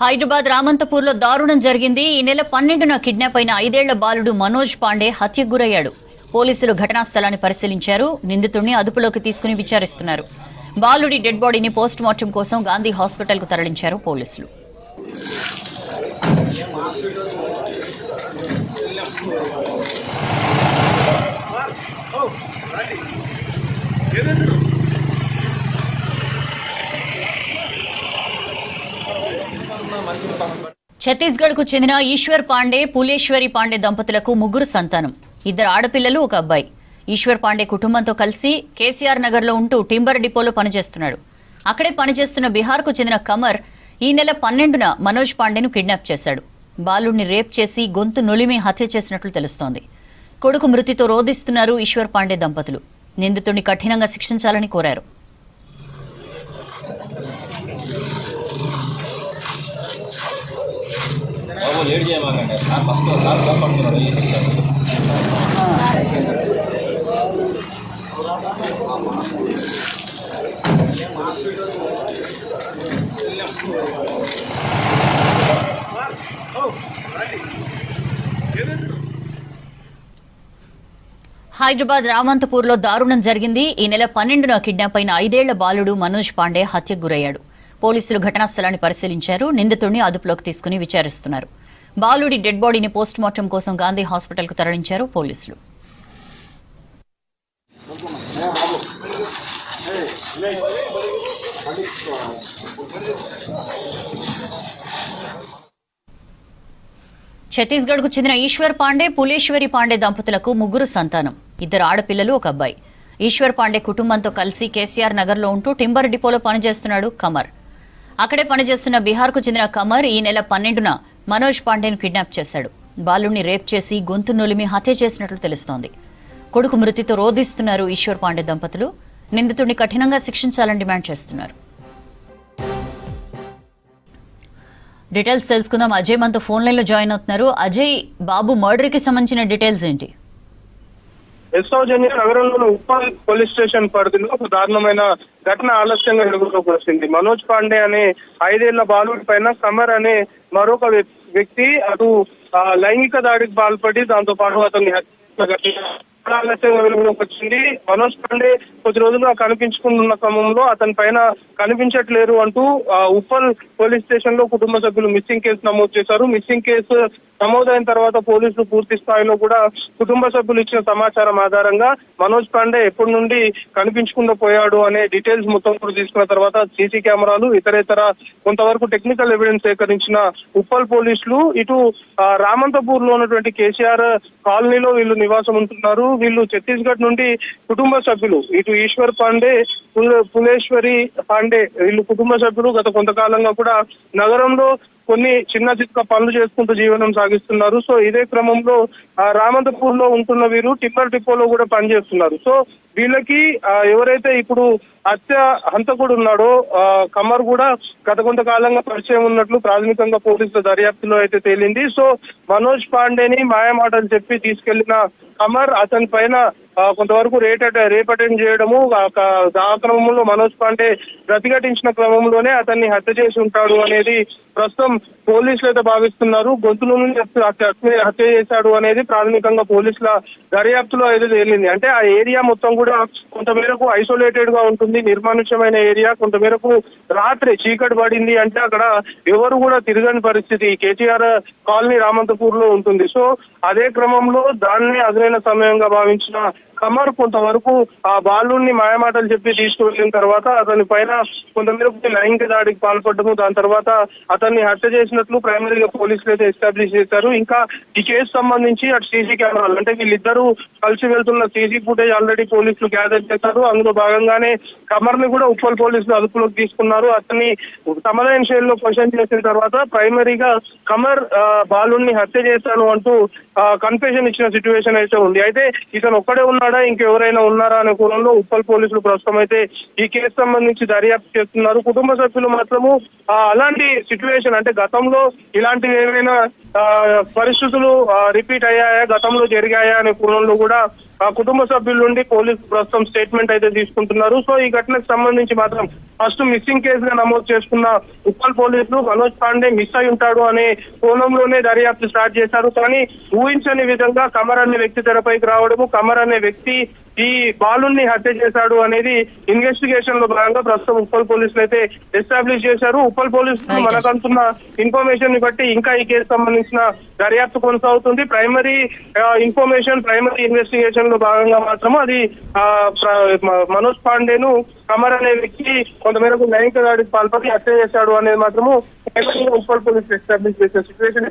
హైదరాబాద్ రామంతపూర్లో దారుణం జరిగింది. ఈ నెల 12న కిడ్నాప్ అయిన 5 ఏళ్ల బాలుడు మనోజ్ పాండే హత్యకు గురయ్యాడు. పోలీసులు ఘటనా స్థలాన్ని పరిశీలించారు. నిందితుడిని అదుపులోకి తీసుకుని విచారిస్తున్నారు. బాలుడి డెడ్ బాడీని పోస్ట్ మార్టం కోసం గాంధీ హాస్పిటల్కు తరలించారు పోలీసులు. ఛత్తీస్గఢ్ కు చెందిన ఈశ్వర్ పాండే, పులేశ్వరి పాండే దంపతులకు ముగ్గురు సంతానం. 2 ఆడపిల్లలు, 1 అబ్బాయి. ఈశ్వర్ పాండే కుటుంబంతో కలిసి కేసీఆర్ నగర్ లో ఉంటూ టింబర్ డిపోలో పనిచేస్తున్నాడు. అక్కడే పనిచేస్తున్న బీహార్ కు చెందిన కమర్ ఈ నెల 12న మనోజ్ పాండేను కిడ్నాప్ చేశాడు. బాలుడిని రేప్ చేసి గొంతు నులిమి హత్య చేసినట్లు తెలుస్తోంది. కొడుకు మృతితో రోధిస్తున్నారు ఈశ్వర్ పాండే దంపతులు. నిందితుడిని కఠినంగా శిక్షించాలని కోరారు. హైదరాబాద్ రామంతపూర్లో దారుణం జరిగింది. ఈ నెల 12న కిడ్నాప్ అయిన 5 ఏళ్ల బాలుడు మనోజ్ పాండే హత్యకు గురయ్యాడు. పోలీసులు ఘటనా స్థలాన్ని పరిశీలించారు. నిందితుడిని అదుపులోకి తీసుకుని విచారిస్తున్నారు. బాలుడి డెడ్ బాడీని పోస్ట్ మార్టం కోసం గాంధీ హాస్పిటల్కు తరలించారు పోలీసులు. ఛత్తీస్గఢ్ కు చెందిన ఈశ్వర్ పాండే, పులేశ్వరి పాండే దంపతులకు ముగ్గురు సంతానం. 2 ఆడపిల్లలు, 1 అబ్బాయి. ఈశ్వర్ పాండే కుటుంబంతో కలిసి కేసీఆర్ నగర్ లో ఉంటూ టింబర్ డిపోలో పనిచేస్తున్నాడు కమర్. అక్కడే పనిచేస్తున్న బీహార్ కు చెందిన కమర్ ఈ నెల 12న మనోజ్ పాండేను కిడ్నాప్ చేశాడు. బాలుడిని రేప్ చేసి గొంతు నులిమి హత్య చేసినట్లు తెలుస్తోంది. కొడుకు మృతితో రోధిస్తున్నారు ఈశ్వర్ పాండే దంపతులు. నిందితుడిని కఠినంగా శిక్షించాలని డిమాండ్ చేస్తున్నారు. డీటెయిల్స్ తెలుసుకుందాం. అజయ్ మనతో ఫోన్ లైన్ లో జాయిన్ అవుతున్నారు. అజయ్, బాబు మర్డర్ కి సంబంధించిన డీటెయిల్స్ ఏంటి? సౌజన్య నగరంలోని ఉప్పల్ పోలీస్ స్టేషన్ పరిధిలో ఒక దారుణమైన ఘటన ఆలస్యంగా వెలుగులోకి వచ్చింది. మనోజ్ పాండే అనే 5 ఏళ్ల బాలుడి పైన కమర్ అనే మరొక వ్యక్తి అటు లైంగిక దాడికి పాల్పడి దాంతో పాటు అతన్ని ఆలస్యంగా వెలుగులోకి వచ్చింది. మనోజ్ పాండే కొద్ది రోజులుగా కనిపించుకుంటున్న క్రమంలో అతని పైన కనిపించట్లేరు అంటూ ఉప్పల్ పోలీస్ స్టేషన్ లో కుటుంబ సభ్యులు మిస్సింగ్ కేసు నమోదు చేశారు. మిస్సింగ్ కేసు నమోదైన తర్వాత పోలీసులు పూర్తి స్థాయిలో కూడా కుటుంబ సభ్యులు ఇచ్చిన సమాచారం ఆధారంగా మనోజ్ పాండే ఎప్పటి నుండి కనిపించకుండా పోయాడు అనే డీటెయిల్స్ మొత్తం కూడా తీసుకున్న తర్వాత సీసీ కెమెరాలు ఇతరేతర కొంతవరకు టెక్నికల్ ఎవిడెన్స్ సేకరించిన ఉప్పల్ పోలీసులు ఇటు రామంతపూర్ లో ఉన్నటువంటి కేసీఆర్ కాలనీలో వీళ్ళు నివాసం ఉంటున్నారు. వీళ్ళు ఛత్తీస్గఢ్ నుండి కుటుంబ సభ్యులు ఇటు ఈశ్వర్ పాండే, పులేశ్వరి పాండే వీళ్ళు కుటుంబ సభ్యులు గత కొంతకాలంగా కూడా నగరంలో కొన్ని చిన్న చిత్క పనులు చేసుకుంటూ జీవనం సాగిస్తున్నారు. సో ఇదే క్రమంలో రామంతపూర్ లో ఉంటున్న వీరు టింబర్ డిపోలో కూడా పనిచేస్తున్నారు. సో వీళ్ళకి ఎవరైతే ఇప్పుడు హంతకుడు ఉన్నాడో కమర్ కూడా గత కొంతకాలంగా పరిచయం ఉన్నట్లు ప్రాథమికంగా పోలీసుల దర్యాప్తులో అయితే తేలింది. సో మనోజ్ పాండేని మాయమాటలు చెప్పి తీసుకెళ్లిన కమర్ అతని పైన కొంతవరకు రేప్ అటెండ్ చేయడము, ఆ క్రమంలో మనోజ్ పాండే ప్రతిఘటించిన క్రమంలోనే అతన్ని హత్య చేసి ఉంటాడు అనేది ప్రస్తుతం పోలీసులు అయితే భావిస్తున్నారు. గొంతుల నుండి హత్య చేశాడు అనేది ప్రాథమికంగా పోలీసుల దర్యాప్తులో అయితే తేలింది. అంటే ఆ ఏరియా మొత్తం కూడా కొంతమేరకు ఐసోలేటెడ్ గా ఉంటుంది, నిర్మానుష్యమైన ఏరియా. కొంతమేరకు రాత్రి చీకటి పడింది అంటే అక్కడ ఎవరు కూడా తిరగని పరిస్థితి కేటీఆర్ కాలనీ రామంతపూర్ లో ఉంటుంది. సో అదే క్రమంలో దాన్ని అదునైన సమయంగా భావించిన కమర్ కొంతవరకు ఆ బాలుడిని మాయమాటలు చెప్పి తీసుకువెళ్ళిన తర్వాత అతని పైన కొంతమేరకు లైంగిక దాడికి పాల్పడము, దాని తర్వాత అతన్ని హత్య చేసినట్లు ప్రైమరీగా పోలీసులు అయితే ఎస్టాబ్లిష్ చేశారు. ఇంకా ఈ కేసు సంబంధించి అటు సీసీ కెమెరాలు అంటే వీళ్ళిద్దరూ కలిసి వెళ్తున్న సీసీ ఫుటేజ్ ఆల్రెడీ పోలీసులు గ్యాదర్ చేశారు. అందులో భాగంగానే కమర్ ని కూడా ఉప్పల్ పోలీసులు అదుపులోకి తీసుకున్నారు. అతన్ని తమదైన శైలిలో క్వశ్చన్ చేసిన తర్వాత ప్రైమరీగా కమర్ బాలుడిని హత్య చేశాను అంటూ కన్ఫెషన్ ఇచ్చిన సిచ్యువేషన్ అయితే ఉంది. అయితే ఇతను ఒక్కడే ఉన్నాడా, ఇంకెవరైనా ఉన్నారా అనే కోణంలో ఉప్పల్ పోలీసులు ప్రస్తుతం అయితే ఈ కేసు సంబంధించి దర్యాప్తు చేస్తున్నారు. కుటుంబ సభ్యులు మాత్రము అలాంటి సిచ్యువేషన్ అంటే గతంలో ఇలాంటివి ఏమైనా పరిస్థితులు రిపీట్ అయ్యాయా, గతంలో జరిగాయా అనే కోణంలో కూడా ఆ కుటుంబ సభ్యుల నుండి పోలీసు ప్రస్తుతం స్టేట్మెంట్ అయితే తీసుకుంటున్నారు. సో ఈ ఘటనకు సంబంధించి మాత్రం ఫస్ట్ మిస్సింగ్ కేసుగా నమోదు చేసుకున్న ఉప్పల్ పోలీసులు మనోజ్ పాండే మిస్ అయి ఉంటాడు అనే కోణంలోనే దర్యాప్తు స్టార్ట్ చేశారు. కానీ ఊహించని విధంగా కమర్ అనే వ్యక్తి తెరపైకి రావడము, కమర్ అనే వ్యక్తి ఈ బాలుని హత్య చేశాడు అనేది ఇన్వెస్టిగేషన్ లో భాగంగా ప్రస్తుతం ఉప్పల్ పోలీసులు అయితే ఎస్టాబ్లిష్ చేశారు. ఉప్పల్ పోలీసులు మనకంటున్న ఇన్ఫర్మేషన్ ని బట్టి ఇంకా ఈ కేసు సంబంధించిన దర్యాప్తు కొనసాగుతుంది. ప్రైమరీ ఇన్ఫర్మేషన్, ప్రైమరీ ఇన్వెస్టిగేషన్ లో భాగంగా మాత్రము అది మనోజ్ పాండేను కమర్ అనే వ్యక్తి కొంతమేరకు లైంగిక దాడికి పాల్పడి హత్య చేశాడు అనేది మాత్రము ఉప్పల్ పోలీసులు ఎస్టాబ్లిష్ చేసే సిచ్యువేషన్